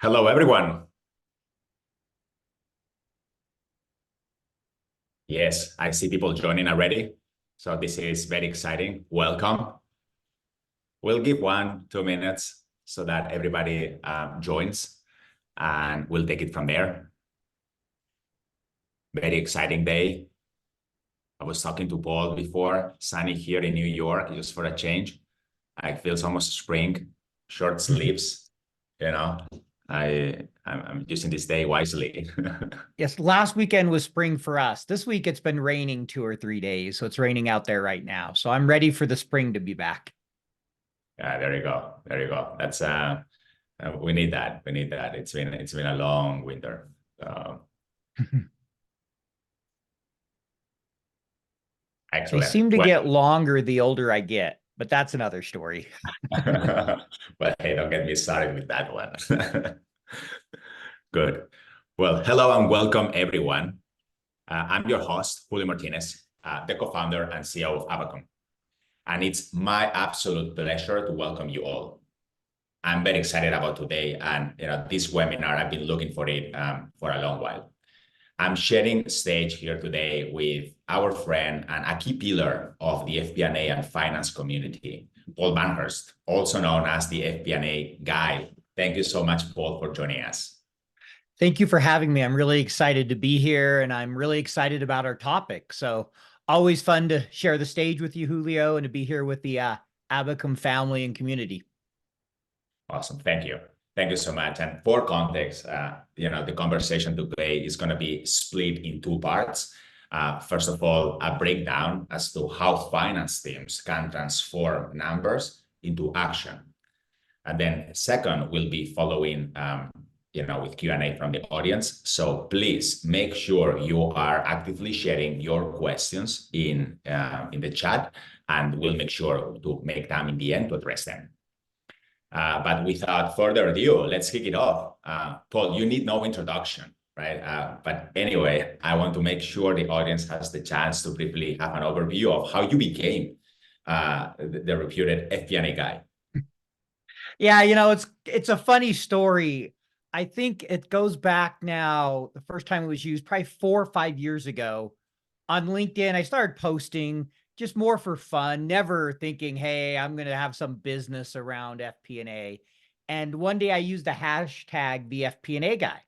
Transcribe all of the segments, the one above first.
Hello, everyone. Yes, I see people joining already. So this is very exciting. Welcome. We'll give 2 minutes so that everybody joins, and we'll take it from there. Very exciting day. I was talking to Paul before, sunny here in New York, just for a change. I feel almost spring, short sleeves, you know. I'm using this day wisely. Yes, last weekend was spring for us. This week it's been raining 2 or 3 days, so it's raining out there right now. So I'm ready for the spring to be back. Yeah, there you go. There you go. That's we need that. We need that. It's been a long winter. They Excellent. seem to Well, get longer the older I get, but that's another story. but hey, don't get me started with that one. Good. Well, hello and welcome, everyone. I'm your host, Julio Martínez, the co-founder and CEO of Abacum. And it's my absolute pleasure to welcome you all. I'm very excited about today, and this webinar, I've been looking for it for a long while. I'm sharing stage here today with our friend and a key pillar of the FP&A and finance community, Paul Barnhurst, also known as the FP&A guy. Thank you so much, Paul, for joining us. Thank you for having me. I'm really excited to be here, and I'm really excited about our topic. So always fun to share the stage with you, Julio, and to be here with the Abacum family and community. Awesome. Thank you. Thank you so much. And for context, the conversation today is going to be split in two parts. First of all, a breakdown as to how finance teams can transform numbers into action. And then second, we'll be following, with Q&A from the audience. So please make sure you are actively sharing your questions in the chat, and we'll make sure to make time in the end to address them. But without further ado, let's kick it off. Paul, you need no introduction, right? But anyway, I want to make sure the audience has the chance to briefly have an overview of how you became the reputed FP&A guy. Yeah, it's a funny story. I think it goes back now. The first time it was used probably 4 or 5 years ago on LinkedIn. I started posting just more for fun, never thinking, hey, I'm going to have some business around FP&A. And one day I used the hashtag the FP&A guy.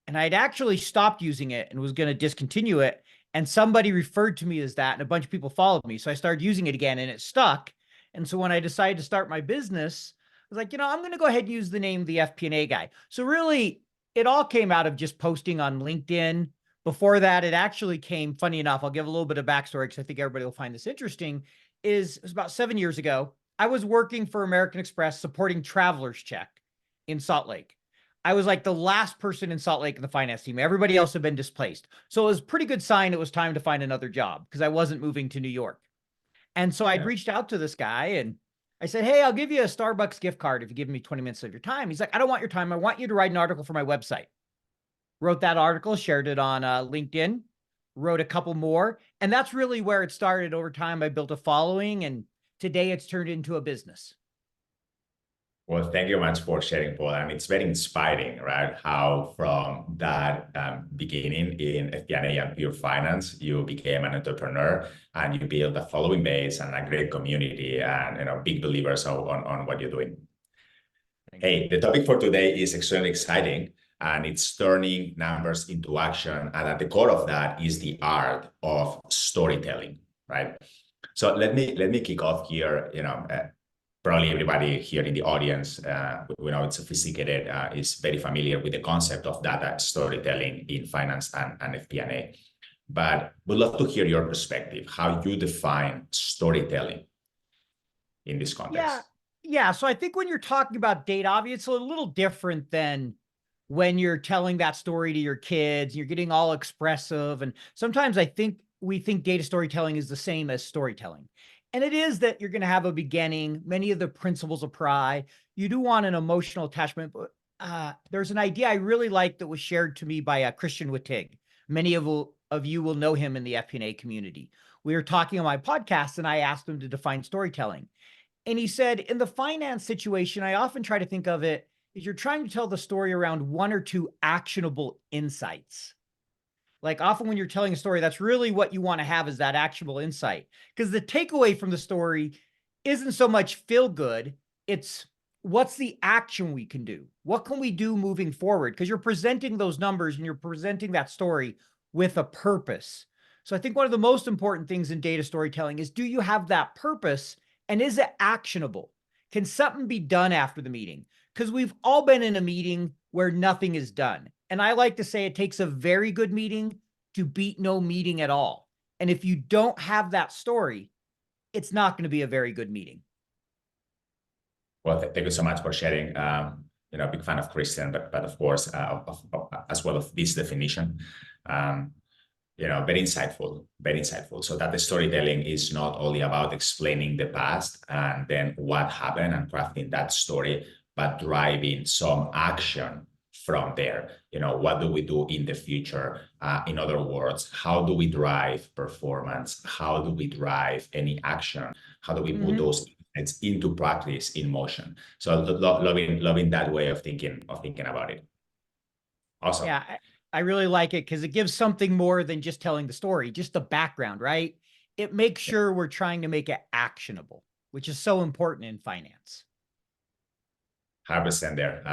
And I'd actually stopped using it and was going to discontinue it. And somebody referred to me as that, and a bunch of people followed me. So I started using it again, and it stuck. And so when I decided to start my business, I was like, I'm going to go ahead and use the name the FP&A guy. So really, it all came out of just posting on LinkedIn. Before that, it actually came, funny enough, I'll give a little bit of backstory because I think everybody will find this interesting, it was about 7 years ago. I was working for American Express supporting Traveler's Check in Salt Lake. I was like the last person in Salt Lake in the finance team. Everybody else had been displaced. So it was a pretty good sign it was time to find another job because I wasn't moving to New York. And so I'd reached out to this guy and I said, hey, I'll give you a Starbucks gift card if you give me 20 minutes of your time. He's like, I don't want your time. I want you to write an article for my website. Wrote that article, shared it on LinkedIn, wrote a couple more. And that's really where it started. Over time, I built a following, and today it's turned into a business. Well, thank you much for sharing, Paul. And it's very inspiring, right? How from that beginning in FP&A and pure finance, you became an entrepreneur and you built a following base and a great community and big believers on what you're doing. Hey, the topic for today is extremely exciting, and it's turning numbers into action. And at the core of that is the art of storytelling, right? So let me kick off here. Probably everybody here in the audience, it's sophisticated, is very familiar with the concept of data storytelling in finance and FP&A. But we'd love to hear your perspective, how you define storytelling in this context. Yeah. So I think when you're talking about data, obviously it's a little different than when you're telling that story to your kids, you're getting all expressive. And sometimes we think data storytelling is the same as storytelling. And it is that you're going to have a beginning. Many of the principles apply. You do want an emotional attachment, but there's an idea I really like that was shared to me by Christian Wittig. Many of you will know him in the FP&A community. We were talking on my podcast, and I asked him to define storytelling. And he said, in the finance situation, I often try to think of it is you're trying to tell the story around one or two actionable insights. Like often when you're telling a story, that's really what you want to have is that actionable insight. Because the takeaway from the story isn't so much feel good, it's what's the action we can do? What can we do moving forward? Because you're presenting those numbers and you're presenting that story with a purpose. So I think one of the most important things in data storytelling is, do you have that purpose and is it actionable? Can something be done after the meeting? Because we've all been in a meeting where nothing is done. And I like to say it takes a very good meeting to beat no meeting at all. And if you don't have that story, it's not going to be a very good meeting. Well, thank you so much for sharing. Big fan of Christian, but of course, as well of this definition. Very insightful, very insightful. So that the storytelling is not only about explaining the past and then what happened and crafting that story, but driving some action from there. What do we do in the future? In other words, how do we drive performance? How do we drive any action? How do we put those insights into practice in motion? So loving that way of thinking about it. Awesome. Yeah, I really like it because it gives something more than just telling the story, just the background, right? It makes sure we're trying to make it actionable, which is so important in finance. 100% there.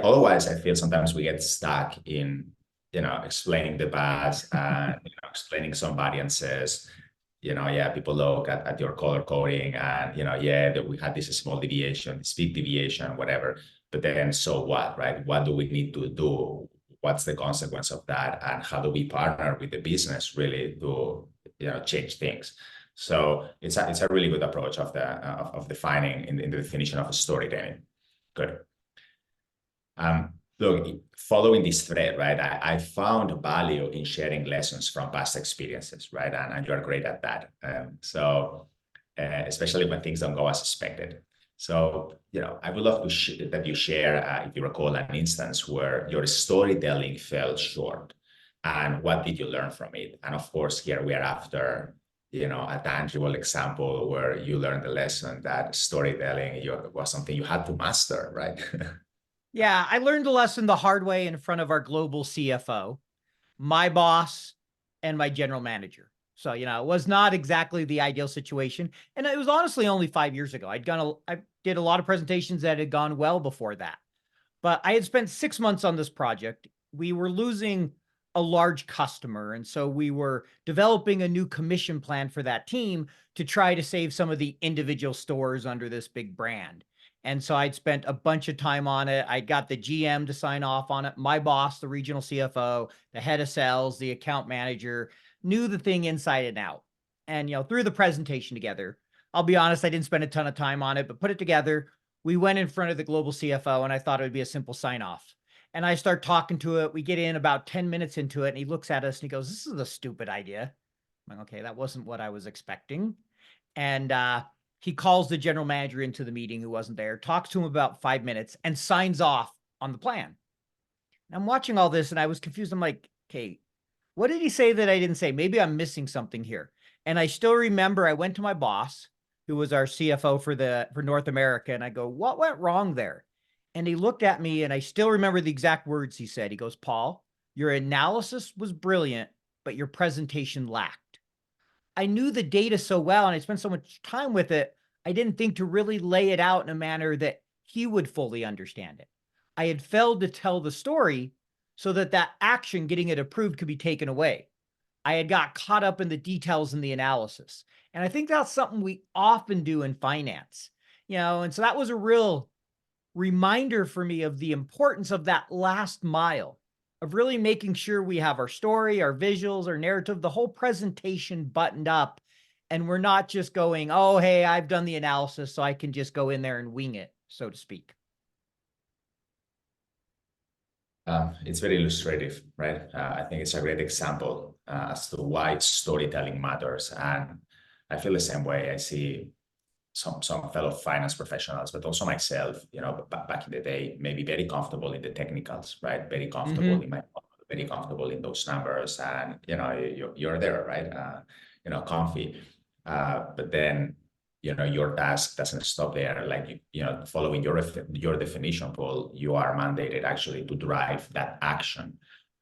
Otherwise, I feel sometimes we get stuck in, explaining the past and, explaining somebody and says, people look at your color coding and, that we had this small deviation, this big deviation, whatever. But then, so what, right? What do we need to do? What's the consequence of that? And how do we partner with the business really to, change things? So it's a really good approach of defining in the definition of storytelling. Good. Look, following this thread, right, I found value in sharing lessons from past experiences, right? And you're great at that. Especially when things don't go as expected. So, I would love to that you share, if you recall, an instance where your storytelling fell short and what did you learn from it? And of course, here we are after, a tangible example where you learned the lesson that storytelling was something you had to master, right? Yeah, I learned the lesson the hard way in front of our global CFO, my boss, and my general manager. So, it was not exactly the ideal situation. And it was honestly only 5 years ago. I did a lot of presentations that had gone well before that. But I had spent 6 months on this project. We were losing a large customer. And so we were developing a new commission plan for that team to try to save some of the individual stores under this big brand. And so I'd spent a bunch of time on it. I got the GM to sign off on it. My boss, the regional CFO, the head of sales, the account manager, knew the thing inside and out. And, through the presentation together, I'll be honest, I didn't spend a ton of time on it, but put it together. We went in front of the global CFO and I thought it would be a simple sign off. And I start talking to it. We get in about 10 minutes into it and he looks at us and he goes, "This is a stupid idea." I'm like, okay, that wasn't what I was expecting. And he calls the general manager into the meeting who wasn't there, talks to him about 5 minutes and signs off on the plan. And I'm watching all this and I was confused. I'm like, okay, what did he say that I didn't say? Maybe I'm missing something here. And I still remember I went to my boss, who was our CFO for North America, and I go, "What went wrong there?" And he looked at me and I still remember the exact words he said. He goes, "Paul, your analysis was brilliant, but your presentation lacked." I knew the data so well and I spent so much time with it, I didn't think to really lay it out in a manner that he would fully understand it. I had failed to tell the story so that action, getting it approved, could be taken away. I had got caught up in the details in the analysis. And I think that's something we often do in finance, and so that was a real reminder for me of the importance of that last mile of really making sure we have our story, our visuals, our narrative, the whole presentation buttoned up. And we're not just going, "Oh, hey, I've done the analysis, so I can just go in there and wing it," so to speak. It's very illustrative, right? I think it's a great example as to why storytelling matters. And I feel the same way. I see some fellow finance professionals, but also myself, back in the day, maybe very comfortable in the technicals, right? Very comfortable very comfortable in those numbers, and you're there, right? Comfy. But then your task doesn't stop there. Like, following your definition, Paul, you are mandated actually to drive that action,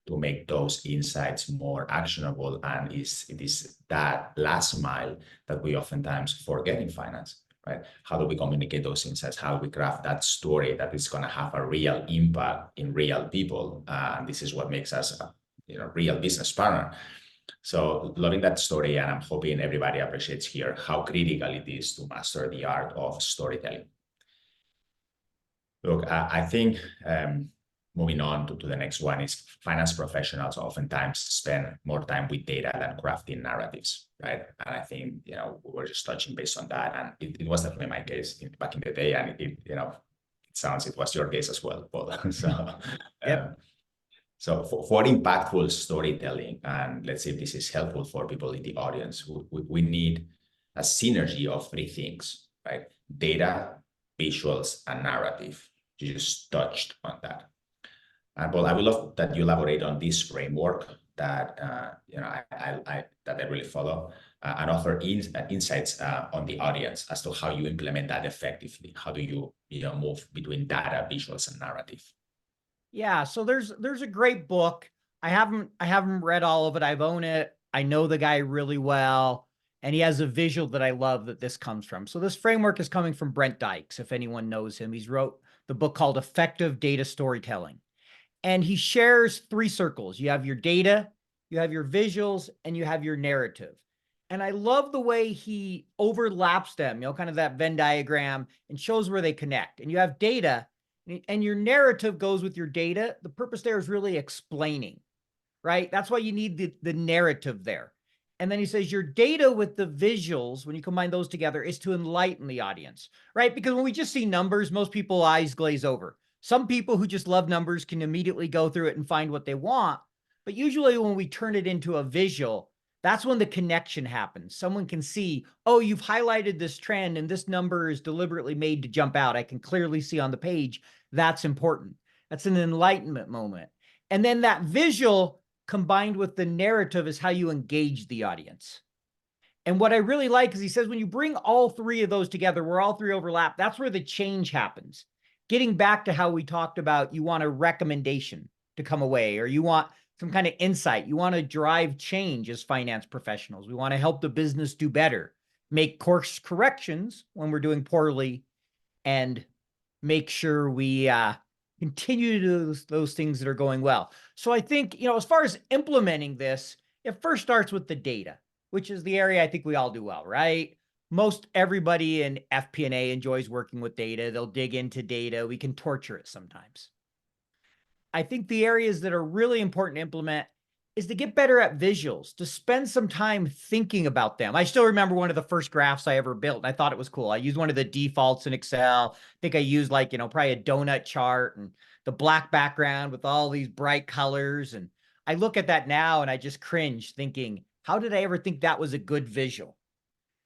to make those insights more actionable. And it is that last mile that we oftentimes forget in finance, right? How do we communicate those insights? How do we craft that story that is going to have a real impact in real people? And this is what makes us a real business partner. So loving that story, and I'm hoping everybody appreciates here how critical it is to master the art of storytelling. Look, I think moving on to the next one is finance professionals oftentimes spend more time with data than crafting narratives, right? And I think, we're just touching base on that. And it was definitely my case back in the day. And it sounds it was your case as well, Paul. So, Yep. So for impactful storytelling, and let's see if this is helpful for people in the audience, we need a synergy of three things, right? Data, visuals, and narrative. You just touched on that. And Paul, I would love that you elaborate on this framework that that I really follow, and offer insights on the audience as to how you implement that effectively. How do you move between data, visuals, and narrative? Yeah, so there's a great book. I haven't read all of it. I've owned it. I know the guy really well, and he has a visual that I love that this comes from. So this framework is coming from Brent Dykes, if anyone knows him. He's wrote the book called Effective Data Storytelling. And he shares three circles. You have your data, you have your visuals, and you have your narrative. And I love the way he overlaps them, kind of that Venn diagram, and shows where they connect. And you have data, and your narrative goes with your data. The purpose there is really explaining, right? That's why you need the narrative there. And then he says your data with the visuals, when you combine those together, is to enlighten the audience, right? Because when we just see numbers, most people eyes glaze over. Some people who just love numbers can immediately go through it and find what they want. But usually when we turn it into a visual, that's when the connection happens. Someone can see, oh, you've highlighted this trend and this number is deliberately made to jump out. I can clearly see on the page. That's important. That's an enlightenment moment. And then that visual combined with the narrative is how you engage the audience. And what I really like is he says when you bring all three of those together, where all three overlap, that's where the change happens. Getting back to how we talked about, you want a recommendation to come away, or you want some kind of insight. You want to drive change as finance professionals. We want to help the business do better, make course corrections when we're doing poorly, and make sure we continue to do those things that are going well. So I think, as far as implementing this, it first starts with the data, which is the area I think we all do well, right? Most everybody in FP&A enjoys working with data. They'll dig into data. We can torture it sometimes. I think the areas that are really important to implement is to get better at visuals, to spend some time thinking about them. I still remember one of the first graphs I ever built, and I thought it was cool. I used one of the defaults in Excel. I think I used probably a donut chart and the black background with all these bright colors. And I look at that now and I just cringe thinking, how did I ever think that was a good visual?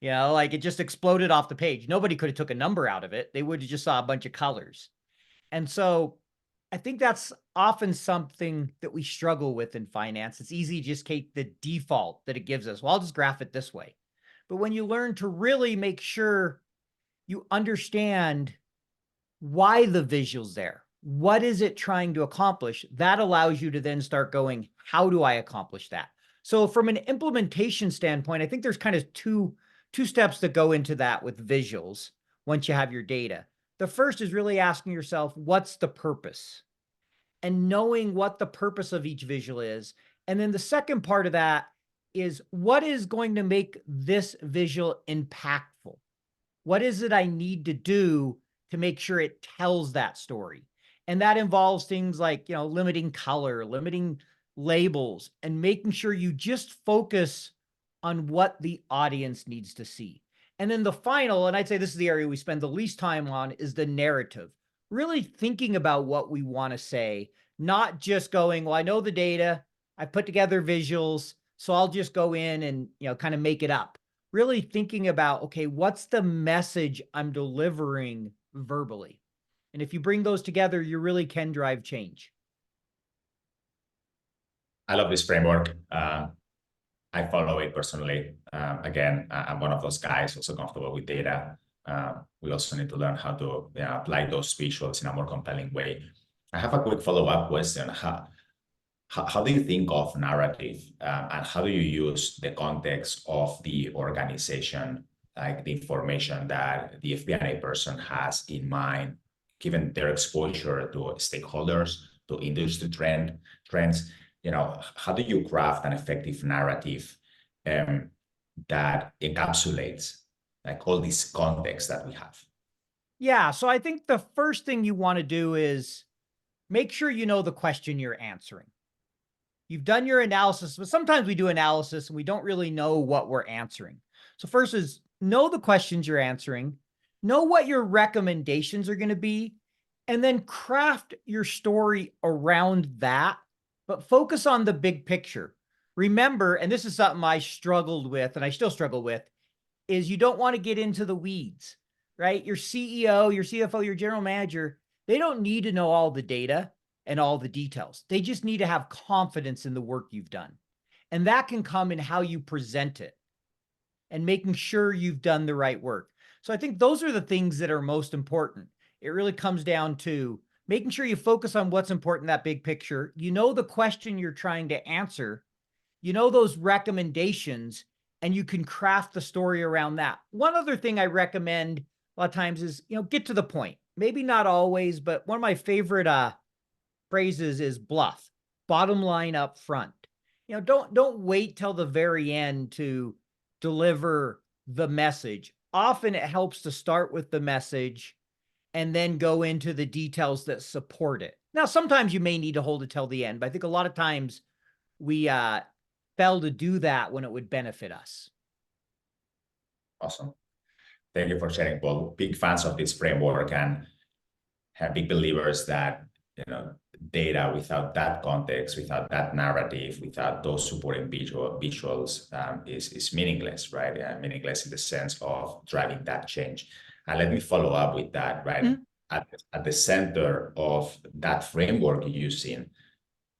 Like it just exploded off the page. Nobody could have took a number out of it. They would have just saw a bunch of colors. And so I think that's often something that we struggle with in finance. It's easy to just take the default that it gives us. Well, I'll just graph it this way. But when you learn to really make sure you understand why the visual's there, what is it trying to accomplish, that allows you to then start going, how do I accomplish that? So from an implementation standpoint, I think there's kind of two steps that go into that with visuals once you have your data. The first is really asking yourself, what's the purpose? And knowing what the purpose of each visual is. And then the second part of that is what is going to make this visual impactful? What is it I need to do to make sure it tells that story? And that involves things like, limiting color, limiting labels, and making sure you just focus on what the audience needs to see. And then the final, and I'd say this is the area we spend the least time on, is the narrative. Really thinking about what we want to say, not just going, well, I know the data, I put together visuals, so I'll just go in and, kind of make it up. Really thinking about, okay, what's the message I'm delivering verbally? And if you bring those together, you really can drive change. I love this framework. I follow it personally. Again, I'm one of those guys also comfortable with data. We also need to learn how to apply those visuals in a more compelling way. I have a quick follow-up question. How do you think of narrative, and how do you use the context of the organization, like the information that the FP&A person has in mind, given their exposure to stakeholders, to industry trends? How do you craft an effective narrative that encapsulates like all this context that we have? Yeah. So I think the first thing you want to do is make sure you know the question you're answering. You've done your analysis, but sometimes we do analysis and we don't really know what we're answering. So first is know the questions you're answering, know what your recommendations are going to be, and then craft your story around that, but focus on the big picture. Remember, and this is something I struggled with and I still struggle with, is you don't want to get into the weeds, right? Your CEO, your CFO, your general manager, they don't need to know all the data and all the details. They just need to have confidence in the work you've done. And that can come in how you present it and making sure you've done the right work. So I think those are the things that are most important. It really comes down to making sure you focus on what's important in that big picture. You know the question you're trying to answer, you know those recommendations, and you can craft the story around that. One other thing I recommend a lot of times is, get to the point. Maybe not always, but one of my favorite phrases is bluff, bottom line up front. Don't wait till the very end to deliver the message. Often it helps to start with the message and then go into the details that support it. Now, sometimes you may need to hold it till the end, but I think a lot of times we fail to do that when it would benefit us. Awesome. Thank you for sharing, Paul. Big fans of this framework and have big believers that data without that context, without that narrative, without those supporting visuals is meaningless, right? Meaningless in the sense of driving that change. And let me follow up with that, right? Mm-hmm. At the center of that framework using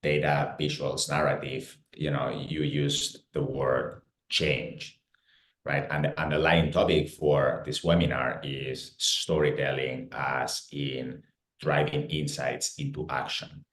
data, visuals, narrative, you used the word change, right? And the underlying topic for this webinar is storytelling as in driving insights into action.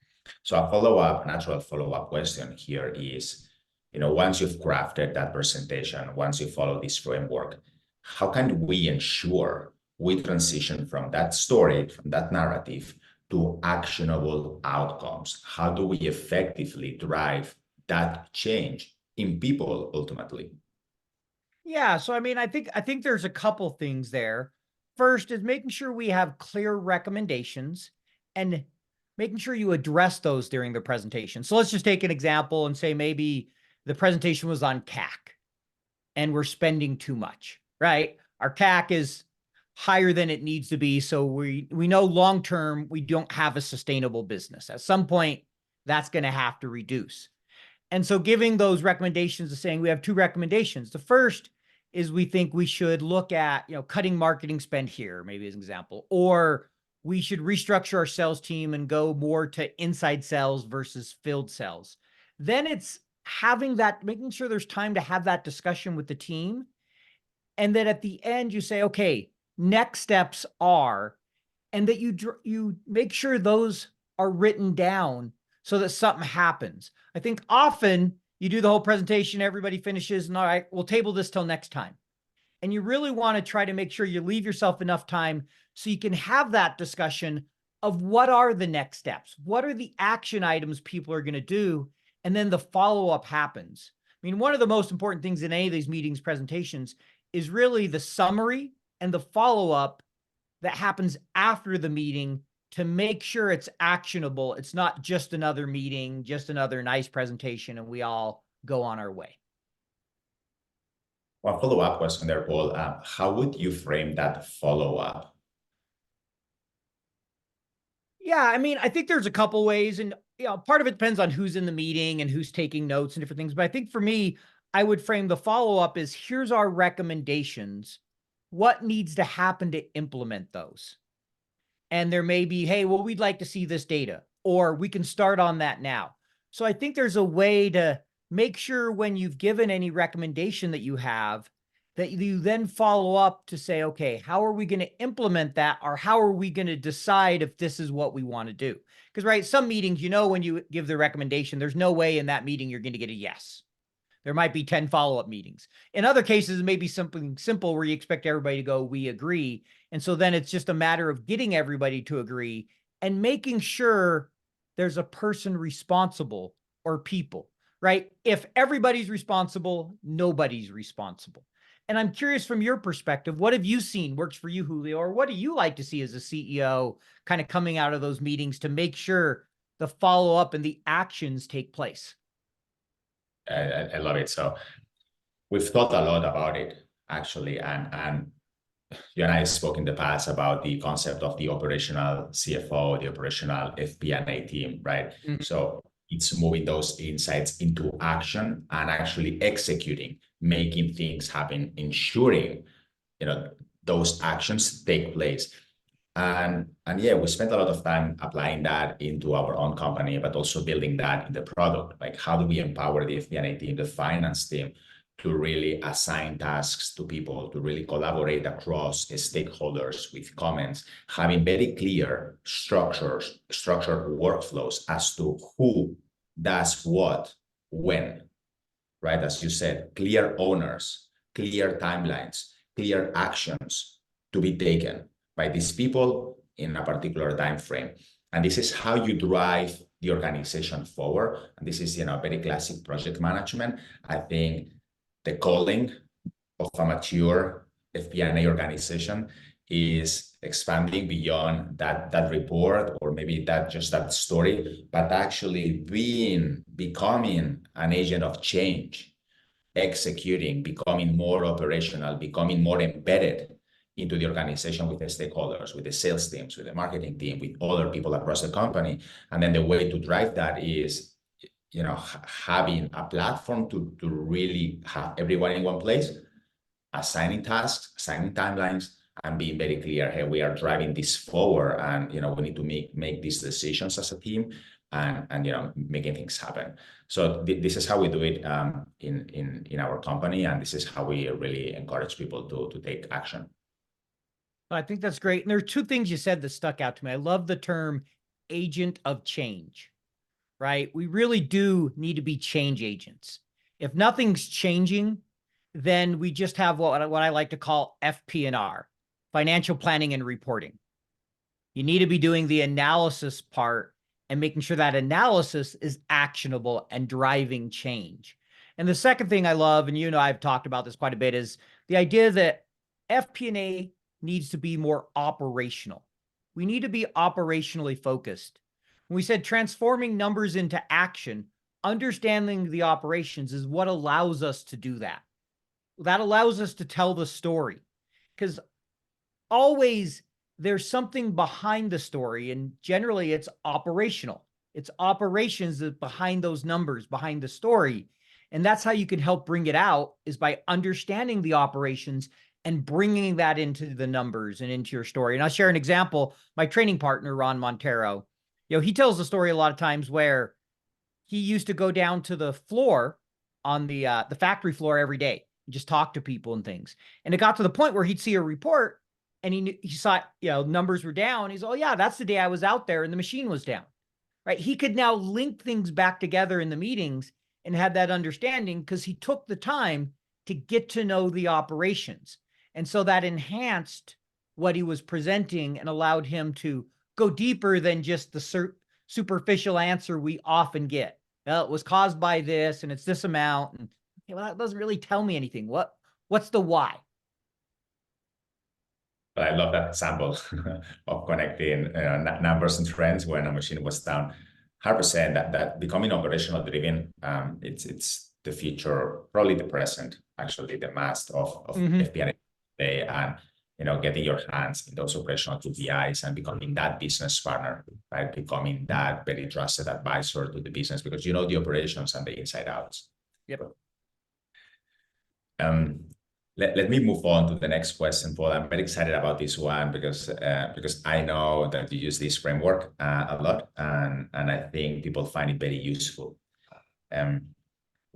So a natural follow-up question here is, once you've crafted that presentation, once you follow this framework, how can we ensure we transition from that story, from that narrative, to actionable outcomes? How do we effectively drive that change in people ultimately? Yeah, so I think there's a couple things there. First is making sure we have clear recommendations and making sure you address those during the presentation. So let's just take an example and say maybe the presentation was on CAC and we're spending too much, right? Our CAC is higher than it needs to be. So we know long-term, we don't have a sustainable business. At some point, that's going to have to reduce. And so giving those recommendations is saying we have two recommendations. The first is we think we should look at, cutting marketing spend here, maybe as an example, or we should restructure our sales team and go more to inside sales versus field sales. Then it's making sure there's time to have that discussion with the team. And then at the end, you say, okay, next steps are, and that you make sure those are written down so that something happens. I think often you do the whole presentation, everybody finishes, and all right, we'll table this till next time. And you really want to try to make sure you leave yourself enough time so you can have that discussion of what are the next steps? What are the action items people are going to do? And then the follow-up happens. I mean, one of the most important things in any of these meetings, presentations, is really the summary and the follow-up that happens after the meeting to make sure it's actionable. It's not just another meeting, just another nice presentation, and we all go on our way. One follow-up question there, Paul. How would you frame that follow-up? Yeah, I think there's a couple ways, and part of it depends on who's in the meeting and who's taking notes and different things. But I think for me, I would frame the follow-up as here's our recommendations. What needs to happen to implement those? And there may be, hey, well, we'd like to see this data, or we can start on that now. So I think there's a way to make sure when you've given any recommendation that you have, that you then follow up to say, okay, how are we going to implement that? Or how are we going to decide if this is what we want to do? Because, right, some meetings, when you give the recommendation, there's no way in that meeting you're going to get a yes. There might be 10 follow-up meetings. In other cases, it may be something simple where you expect everybody to go, we agree. And so then it's just a matter of getting everybody to agree and making sure there's a person responsible or people, right? If everybody's responsible, nobody's responsible. And I'm curious from your perspective, what have you seen works for you, Julio, or what do you like to see as a CEO kind of coming out of those meetings to make sure the follow-up and the actions take place? I love it. So we've thought a lot about it, actually, and you and I spoke in the past about the concept of the operational CFO, the operational FP&A team, right? Mhm. So it's moving those insights into action and actually executing, making things happen, ensuring those actions take place. And yeah, we spent a lot of time applying that into our own company, but also building that in the product. Like, how do we empower the FP&A team, the finance team, to really assign tasks to people, to really collaborate across stakeholders with comments, having very clear structured workflows as to who does what, when, right? As you said, clear owners, clear timelines, clear actions to be taken by these people in a particular time frame. And this is how you drive the organization forward. And this is, very classic project management. I think the calling of a mature FP&A organization is expanding beyond that report, or maybe that story, but actually becoming an agent of change, executing, becoming more operational, becoming more embedded into the organization with the stakeholders, with the sales teams, with the marketing team, with other people across the company. And then the way to drive that is, having a platform to really have everyone in one place, assigning tasks, assigning timelines, and being very clear, hey, we are driving this forward, and we need to make these decisions as a team, and making things happen. So this is how we do it in our company, and this is how we really encourage people to take action. I think that's great. And there are two things you said that stuck out to me. I love the term agent of change, right? We really do need to be change agents. If nothing's changing, then we just have what I like to call FP&R, financial planning and reporting. You need to be doing the analysis part and making sure that analysis is actionable and driving change. And the second thing I love, and I've talked about this quite a bit, is the idea that FP&A needs to be more operational. We need to be operationally focused. When we said transforming numbers into action, understanding the operations is what allows us to do that. That allows us to tell the story, because always there's something behind the story, and generally it's operational. It's operations that behind those numbers, behind the story. And that's how you can help bring it out, is by understanding the operations and bringing that into the numbers and into your story. And I'll share an example. My training partner, Ron Montero, he tells the story a lot of times where he used to go down to the floor on the factory floor every day and just talk to people and things. And it got to the point where he'd see a report and he saw, numbers were down. He's, oh yeah, that's the day I was out there and the machine was down, right? He could now link things back together in the meetings and had that understanding because he took the time to get to know the operations. And so that enhanced what he was presenting and allowed him to go deeper than just the superficial answer we often get. Well, it was caused by this and it's this amount. And well, that doesn't really tell me anything. What's the why? But I love that example of connecting numbers and trends when a machine was down. 100% that becoming operational driven, it's the future, probably the present, actually the master of FP&A today, and getting your hands in those operational KPIs and becoming that business partner, right? Becoming that very trusted advisor to the business, because the operations and the inside outs. Yep. Let me move on to the next question, Paul. I'm very excited about this one because I know that you use this framework a lot, and I think people find it very useful.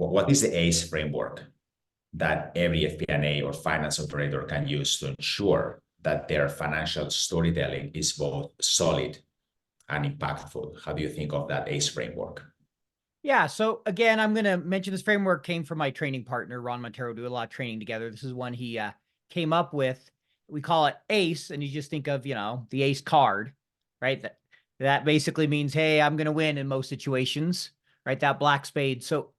what is the ACE framework that every FP&A or finance operator can use to ensure that their financial storytelling is both solid and impactful? How do you think of that ACE framework? Yeah. So again, I'm going to mention this framework came from my training partner, Ron Montero. Do a lot of training together. This is one he came up with. We call it ACE, and you just think of, the ACE card, right? That basically means, hey, I'm going to win in most situations, right? That black spade. So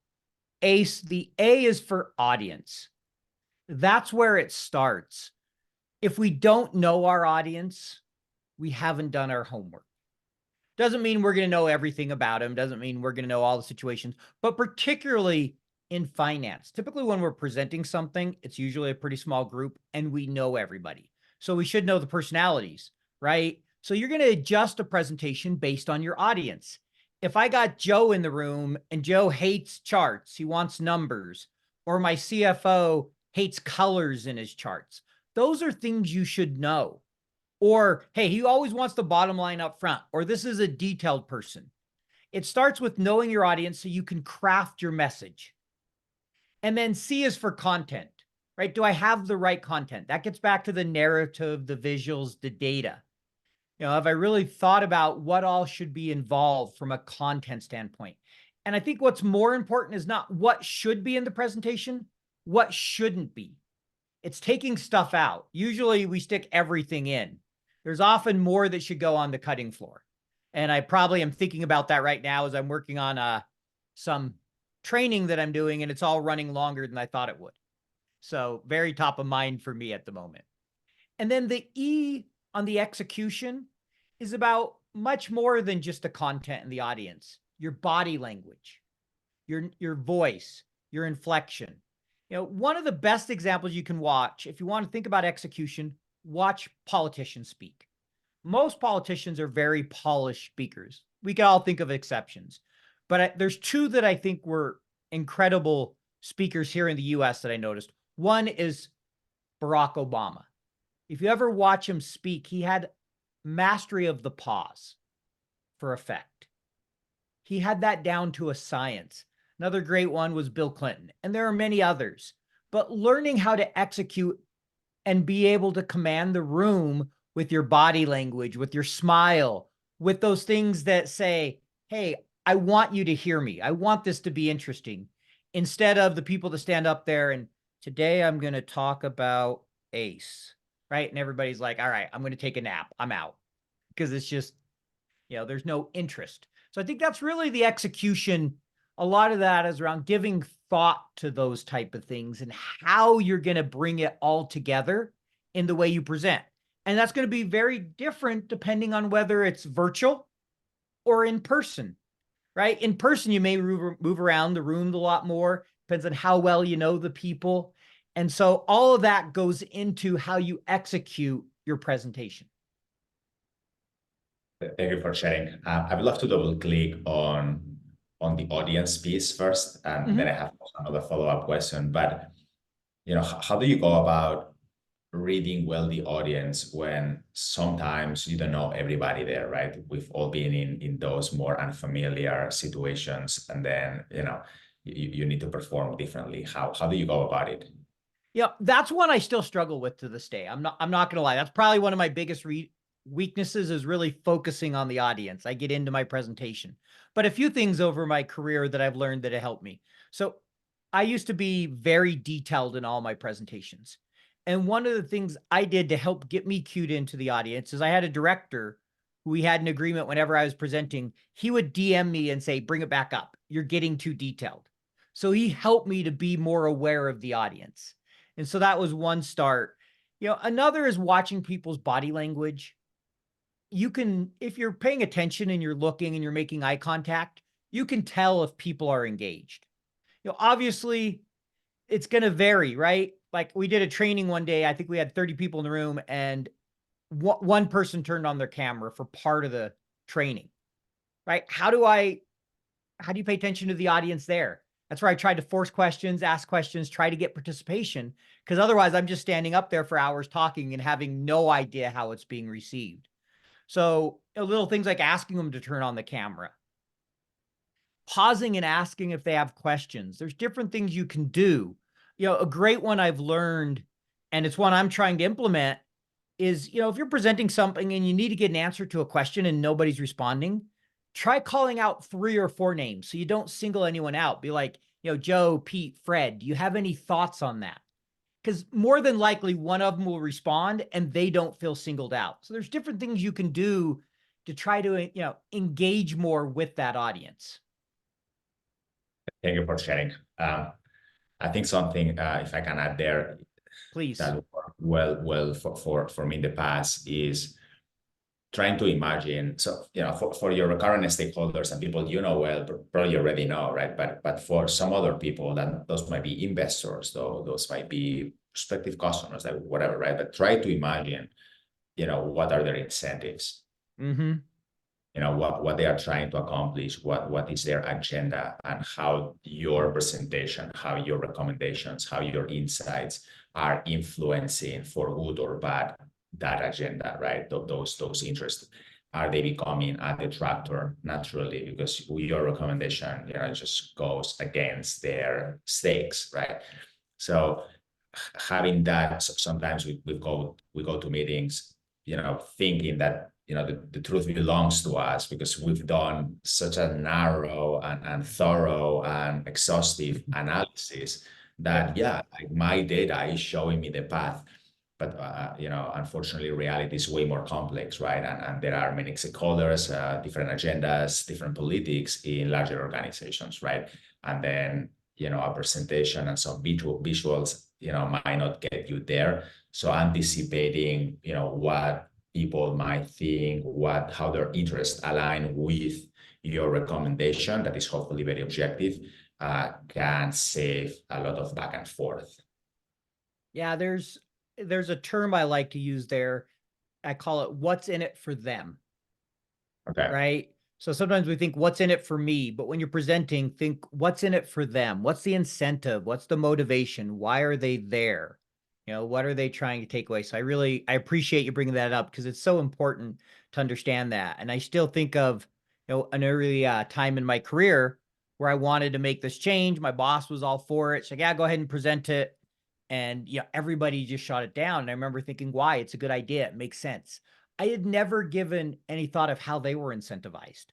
ACE, the A is for audience. That's where it starts. If we don't know our audience, we haven't done our homework. Doesn't mean we're going to know everything about them. Doesn't mean we're going to know all the situations, but particularly in finance, typically when we're presenting something, it's usually a pretty small group and we know everybody. So we should know the personalities, right? So you're going to adjust a presentation based on your audience. If I got Joe in the room and Joe hates charts, he wants numbers, or my CFO hates colors in his charts, those are things you should know. Or, hey, he always wants the bottom line up front, or this is a detailed person. It starts with knowing your audience so you can craft your message. And then C is for content, right? Do I have the right content? That gets back to the narrative, the visuals, the data. Have I really thought about what all should be involved from a content standpoint? And I think what's more important is not what should be in the presentation, what shouldn't be. It's taking stuff out. Usually we stick everything in. There's often more that should go on the cutting floor. And I probably am thinking about that right now as I'm working on some training that I'm doing, and it's all running longer than I thought it would. So very top of mind for me at the moment. And then the E on the execution is about much more than just the content and the audience, your body language, your voice, your inflection. One of the best examples you can watch, if you want to think about execution, watch politicians speak. Most politicians are very polished speakers. We can all think of exceptions, but there's two that I think were incredible speakers here in the US that I noticed. One is Barack Obama. If you ever watch him speak, he had mastery of the pause for effect. He had that down to a science. Another great one was Bill Clinton, and there are many others. But learning how to execute and be able to command the room with your body language, with your smile, with those things that say, hey, I want you to hear me. I want this to be interesting. Instead of the people that stand up there and today I'm going to talk about ACE, right? And everybody's like, all right, I'm going to take a nap. I'm out. Because it's just, there's no interest. So I think that's really the execution. A lot of that is around giving thought to those type of things and how you're going to bring it all together in the way you present. And that's going to be very different depending on whether it's virtual or in person, right? In person, you may move around the room a lot more, depends on how well you know the people. And so all of that goes into how you execute your presentation. Thank you for sharing. I would love to double click on the audience piece first, and then I have another follow-up question. But how do you go about reading well the audience when sometimes you don't know everybody there, right? We've all been in those more unfamiliar situations, and then you need to perform differently. How do you go about it? Yeah, that's one I still struggle with to this day. I'm not gonna lie. That's probably one of my biggest weaknesses is really focusing on the audience. I get into my presentation, but a few things over my career that I've learned that have helped me. So I used to be very detailed in all my presentations. And one of the things I did to help get me cued into the audience is I had a director who we had an agreement whenever I was presenting, he would DM me and say, bring it back up. You're getting too detailed. So he helped me to be more aware of the audience. And so that was one start. Another is watching people's body language. You can, if you're paying attention and you're looking and you're making eye contact, you can tell if people are engaged. Obviously it's going to vary, right? Like we did a training one day, I think we had 30 people in the room and one person turned on their camera for part of the training, right? How do you pay attention to the audience there? That's where I tried to force questions, ask questions, try to get participation, because otherwise I'm just standing up there for hours talking and having no idea how it's being received. So little things like asking them to turn on the camera, pausing and asking if they have questions. There's different things you can do. A great one I've learned, and it's one I'm trying to implement, is, if you're presenting something and you need to get an answer to a question and nobody's responding, try calling out 3 or 4 names so you don't single anyone out. Be like, Joe, Pete, Fred, do you have any thoughts on that? Because more than likely one of them will respond and they don't feel singled out. So there's different things you can do to try to, engage more with that audience. Thank you for sharing. I think something, if I can add there, Please. that worked well for me in the past is trying to imagine. So, for your current stakeholders and people well, probably already know, right? But for some other people, that those might be investors, though those might be prospective customers, that whatever, right? But try to imagine, what are their incentives? Mm-hmm. What they are trying to accomplish, what is their agenda, and how your presentation, how your recommendations, how your insights are influencing, for good or bad, that agenda, right? Those interests. Are they becoming a detractor naturally because your recommendation, just goes against their stakes, right? So having that, sometimes we go to meetings, thinking that the truth belongs to us because we've done such a narrow and thorough and exhaustive analysis that like my data is showing me the path. But unfortunately, reality is way more complex, right? And there are many stakeholders, different agendas, different politics in larger organizations, right? And then a presentation and some visuals might not get you there. So anticipating what people might think, how their interests align with your recommendation that is hopefully very objective, can save a lot of back and forth. Yeah, there's a term I like to use there. I call it what's in it for them. Okay. Right? So sometimes we think what's in it for me, but when you're presenting, think what's in it for them? What's the incentive? What's the motivation? Why are they there? What are they trying to take away? So I appreciate you bringing that up because it's so important to understand that. And I still think of, an early time in my career where I wanted to make this change. My boss was all for it. She's like, yeah, go ahead and present it. And everybody just shot it down. And I remember thinking, why? It's a good idea. It makes sense. I had never given any thought of how they were incentivized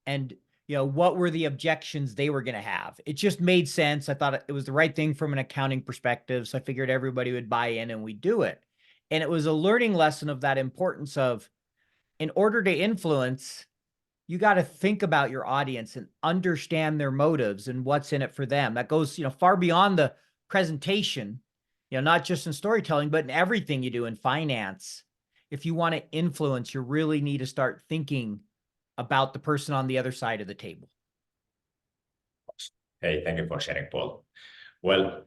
and, what were the objections they were going to have. It just made sense. I thought it was the right thing from an accounting perspective. So I figured everybody would buy in and we'd do it. And it was a learning lesson of that importance of, in order to influence, you got to think about your audience and understand their motives and what's in it for them. That goes, far beyond the presentation, not just in storytelling, but in everything you do in finance. If you want to influence, you really need to start thinking about the person on the other side of the table. Hey, thank you for sharing, Paul. Well,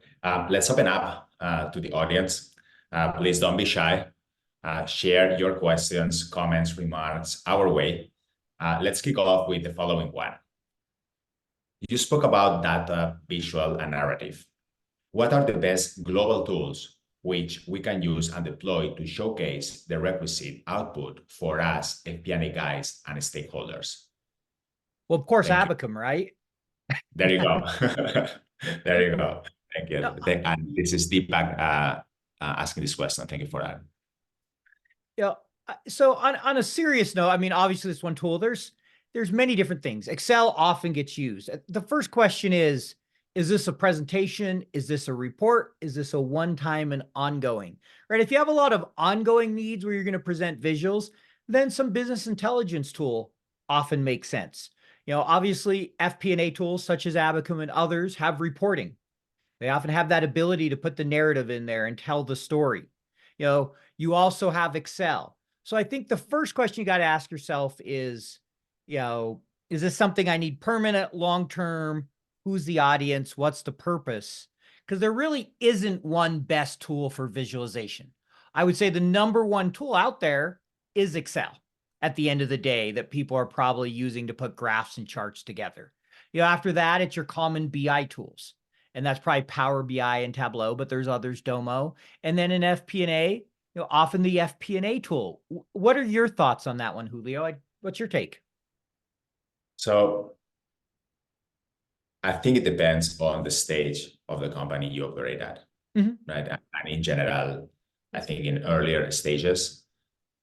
let's open up to the audience. Please don't be shy. Share your questions, comments, remarks our way. Let's kick off with the following one. You spoke about data, visual, and narrative. What are the best global tools which we can use and deploy to showcase the requisite output for us, FP&A guys and stakeholders? Well, of course, Abacum, right? There you go. There you go. Thank you. No, And this is Deepak asking this question. Thank you for that. So on a serious note, I mean, obviously this one tool, there's many different things. Excel often gets used. The first question is this a presentation? Is this a report? Is this a one-time and ongoing? Right? If you have a lot of ongoing needs where you're going to present visuals, then some business intelligence tool often makes sense. Obviously FP&A tools such as Abacum and others have reporting. They often have that ability to put the narrative in there and tell the story. You also have Excel. So I think the first question you got to ask yourself is, is this something I need permanent, long-term? Who's the audience? What's the purpose? Because there really isn't one best tool for visualization. I would say the number one tool out there is Excel at the end of the day that people are probably using to put graphs and charts together. After that, it's your common BI tools. And that's probably Power BI and Tableau, but there's others, Domo. And then in FP&A, often the FP&A tool. What are your thoughts on that one, Julio? What's your take? So I think it depends on the stage of the company you operate at, right? And in general, I think in earlier stages,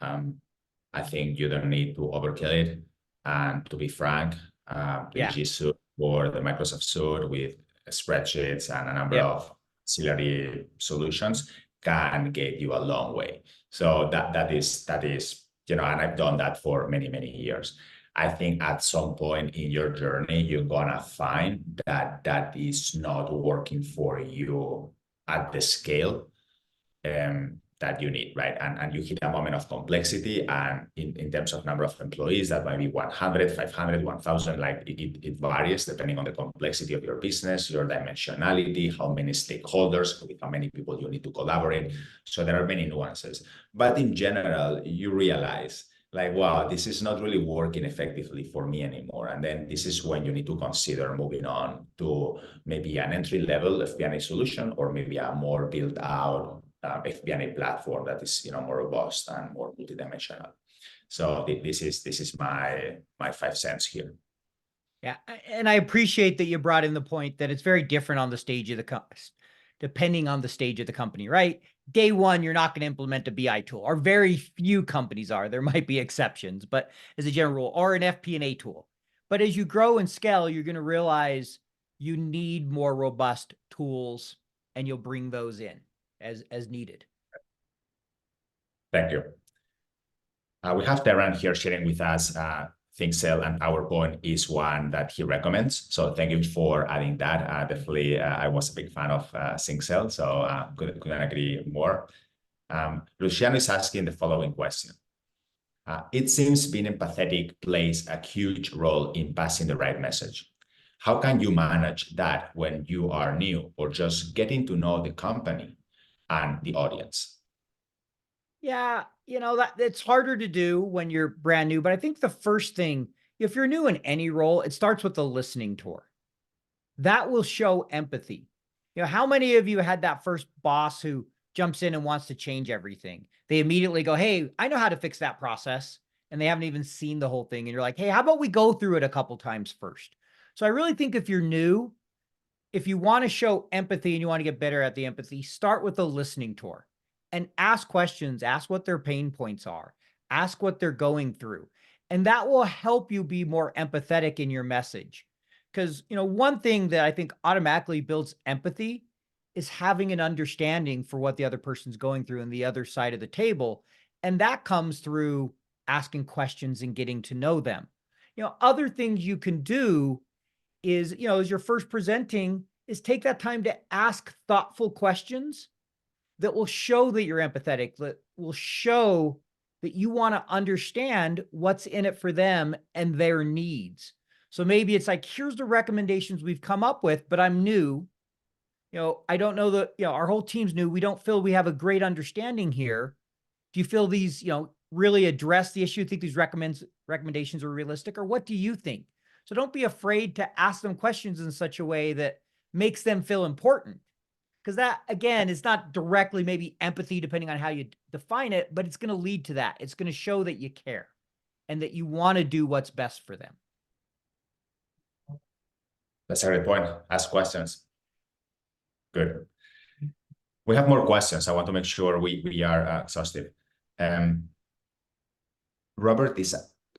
I think you don't need to overkill it. And to be frank, the G Suite or the Microsoft Suite with spreadsheets and a number of auxiliary solutions can get you a long way. So that is, and I've done that for many, many years. I think at some point in your journey, you're gonna find that that is not working for you at the scale that you need, right? And you hit a moment of complexity, and in terms of number of employees, that might be 100, 500, 1,000, like it varies depending on the complexity of your business, your dimensionality, how many stakeholders, with how many people you need to collaborate. So there are many nuances. But in general, you realize like, wow, this is not really working effectively for me anymore. And then this is when you need to consider moving on to maybe an entry-level FP&A solution, or maybe a more built out FP&A platform that is more robust and more multidimensional. So this is my 5 cents here. Yeah, and I appreciate that you brought in the point that it's very different on the stage of the company, depending on the stage of the company, right? Day one, you're not going to implement a BI tool, or very few companies are. There might be exceptions, but as a general rule, or an FP&A tool. But as you grow and scale, you're going to realize you need more robust tools, and you'll bring those in as needed. Thank you. We have Terran here sharing with us ThinkCell and PowerPoint is one that he recommends. So thank you for adding that. Definitely, I was a big fan of ThinkCell, so couldn't agree more. Luciano is asking the following question. It seems being empathetic plays a huge role in passing the right message. How can you manage that when you are new or just getting to know the company and the audience? Yeah, that it's harder to do when you're brand new, but I think the first thing, if you're new in any role, it starts with the listening tour. That will show empathy. How many of you had that first boss who jumps in and wants to change everything? They immediately go, "Hey, I know how to fix that process." And they haven't even seen the whole thing. And you're like, "Hey, how about we go through it a couple times first?" So I really think if you're new, if you want to show empathy and you want to get better at the empathy, start with the listening tour and ask questions, ask what their pain points are, ask what they're going through. And that will help you be more empathetic in your message. Because, one thing that I think automatically builds empathy is having an understanding for what the other person's going through on the other side of the table. And that comes through asking questions and getting to know them. Other things you can do is, as you're first presenting, is take that time to ask thoughtful questions that will show that you're empathetic, that will show that you want to understand what's in it for them and their needs. So maybe it's like, here's the recommendations we've come up with, but I'm new. I don't know that, our whole team's new. We don't feel we have a great understanding here. Do you feel these, really address the issue? Think these recommendations are realistic, or what do you think? So don't be afraid to ask them questions in such a way that makes them feel important. Because that, again, is not directly maybe empathy, depending on how you define it, but it's going to lead to that. It's going to show that you care and that you want to do what's best for them. That's a great point. Ask questions. Good. We have more questions. I want to make sure we are exhaustive.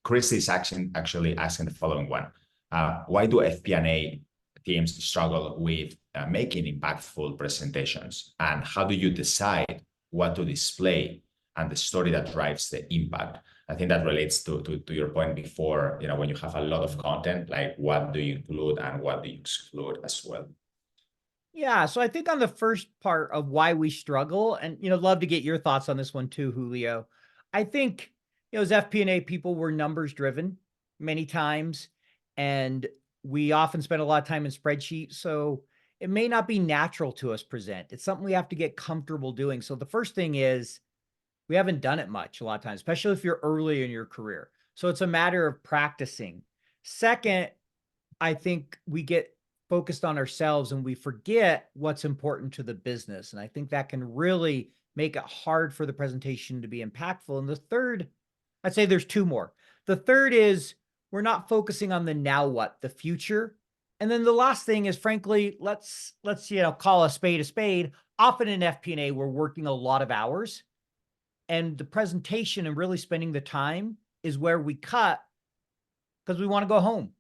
Chris is actually asking the following one. Why do FP&A teams struggle with making impactful presentations? And how do you decide what to display and the story that drives the impact? I think that relates to your point before, when you have a lot of content, like what do you include and what do you exclude as well? Yeah, so I think on the first part of why we struggle, and love to get your thoughts on this one too, Julio. I think as FP&A people, we're numbers driven many times, and we often spend a lot of time in spreadsheets. So it may not be natural to us present. It's something we have to get comfortable doing. So the first thing is we haven't done it much a lot of times, especially if you're early in your career. So it's a matter of practicing. Second, I think we get focused on ourselves and we forget what's important to the business. And I think that can really make it hard for the presentation to be impactful. And the third, I'd say there's two more. The third is we're not focusing on the now what, the future. And then the last thing is, frankly, let's call a spade a spade. Often in FP&A, we're working a lot of hours, and the presentation and really spending the time is where we cut because we want to go home.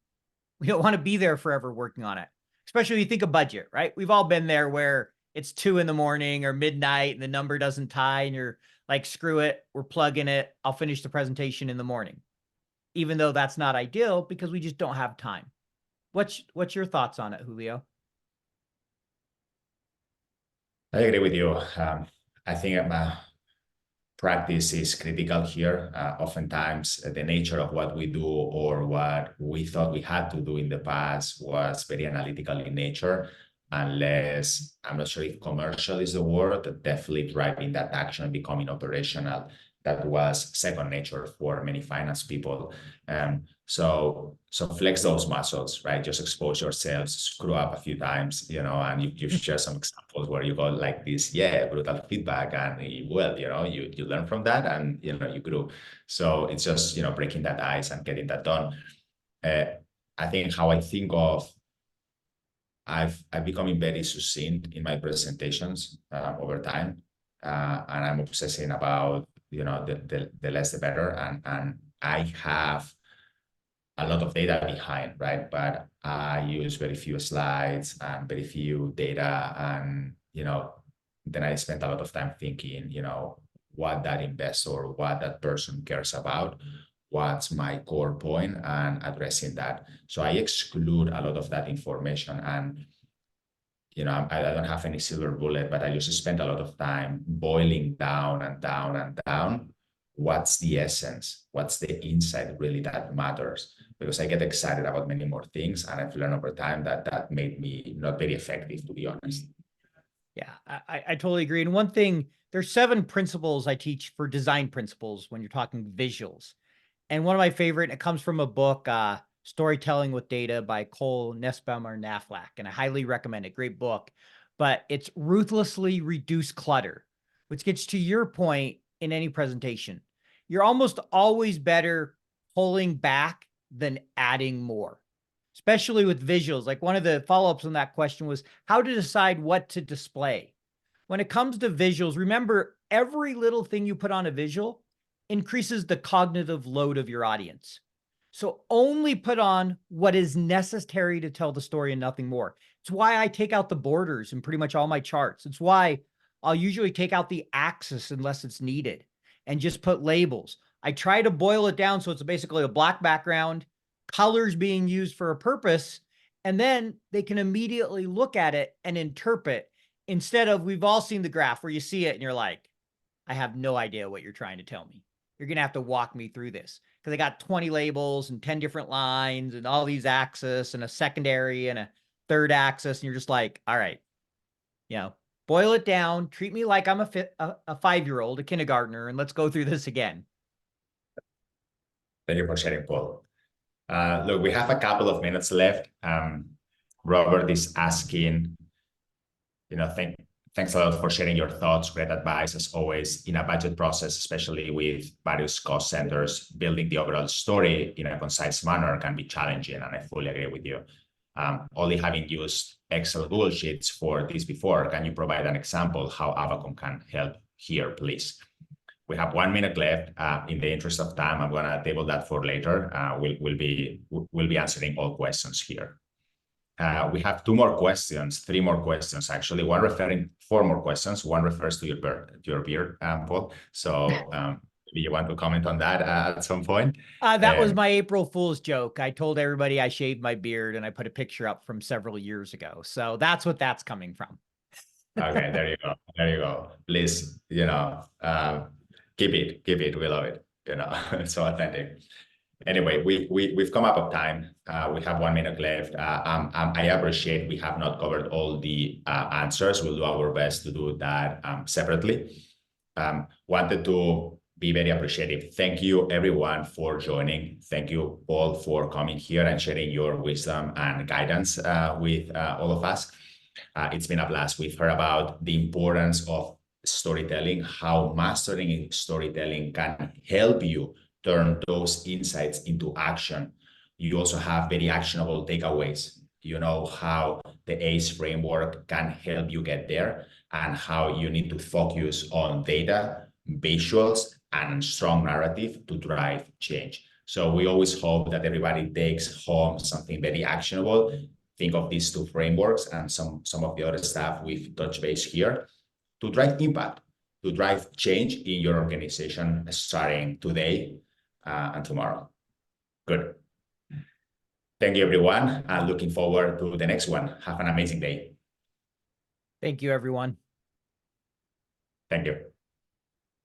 We don't want to be there forever working on it. Especially when you think of budget, right? We've all been there where it's 2 in the morning or midnight and the number doesn't tie and you're like, screw it, we're plugging it. I'll finish the presentation in the morning. Even though that's not ideal because we just don't have time. What's your thoughts on it, Julio? I agree with you. I think practice is critical here. Oftentimes, the nature of what we do or what we thought we had to do in the past was very analytical in nature, unless, I'm not sure if commercial is the word, but definitely driving that action, becoming operational. That was second nature for many finance people. So flex those muscles, right? Just expose yourself, screw up a few times, and you share some examples where you go like this, brutal feedback, and you learn from that, and you grew. So it's just breaking that ice and getting that done. I think how I think of I've becoming very succinct in my presentations over time, and I'm obsessing about the less the better, and I have a lot of data behind, right? But I use very few slides and very few data, and then I spent a lot of time thinking, what that investor, what that person cares about, what's my core point, and addressing that. So I exclude a lot of that information, and I don't have any silver bullet, but I just spend a lot of time boiling down and down and down. What's the essence? What's the insight really that matters? Because I get excited about many more things, and I've learned over time that made me not very effective, to be honest. Yeah, I totally agree. And one thing, there's 7 principles I teach for design principles when you're talking visuals. And one of my favorite, it comes from a book, Storytelling with Data by Cole Nefbaumer-Knaflack, and I highly recommend it. Great book. But it's ruthlessly reduce clutter, which gets to your point in any presentation. You're almost always better pulling back than adding more, especially with visuals. Like one of the follow-ups on that question was how to decide what to display. When it comes to visuals, remember every little thing you put on a visual increases the cognitive load of your audience. So only put on what is necessary to tell the story and nothing more. It's why I take out the borders in pretty much all my charts. It's why I'll usually take out the axis unless it's needed and just put labels. I try to boil it down so it's basically a black background, colors being used for a purpose, and then they can immediately look at it and interpret, instead of, we've all seen the graph where you see it and you're like, I have no idea what you're trying to tell me. You're going to have to walk me through this because I got 20 labels and 10 different lines and all these axes and a secondary and a third axis. And you're just like, all right, boil it down, treat me like I'm a 5-year-old, a kindergartner, and let's go through this again. Thank you for sharing, Paul. Look, we have a couple of minutes left. Robert is asking, thanks a lot for sharing your thoughts, great advice as always. In a budget process, especially with various cost centers, building the overall story in a concise manner can be challenging, and I fully agree with you. Only having used Excel Google Sheets for this before, can you provide an example how Avacon can help here, please? We have 1 minute left. In the interest of time, I'm gonna table that for later. We'll be answering all questions here. We have 3 more questions actually. 4 more questions. One refers to your beard, Paul. So do you want to comment on that at some point? That was my April Fool's joke. I told everybody I shaved my beard and I put a picture up from several years ago. So that's what that's coming from. Okay, there you go. There you go. Please, keep it. We love it. It's so authentic. Anyway, we've come up of time. We have 1 minute left. I appreciate we have not covered all the answers. We'll do our best to do that separately. Wanted to be very appreciative. Thank you everyone for joining. Thank you all for coming here and sharing your wisdom and guidance with all of us. It's been a blast. We've heard about the importance of storytelling, how mastering storytelling can help you turn those insights into action. You also have very actionable takeaways. You know how the ACE framework can help you get there, and how you need to focus on data, visuals, and strong narrative to drive change. So we always hope that everybody takes home something very actionable. Think of these two frameworks and some of the other stuff we've touched base here to drive impact, to drive change in your organization starting today and tomorrow. Good. Thank you, everyone. And looking forward to the next one. Have an amazing day. Thank you, everyone. Thank you.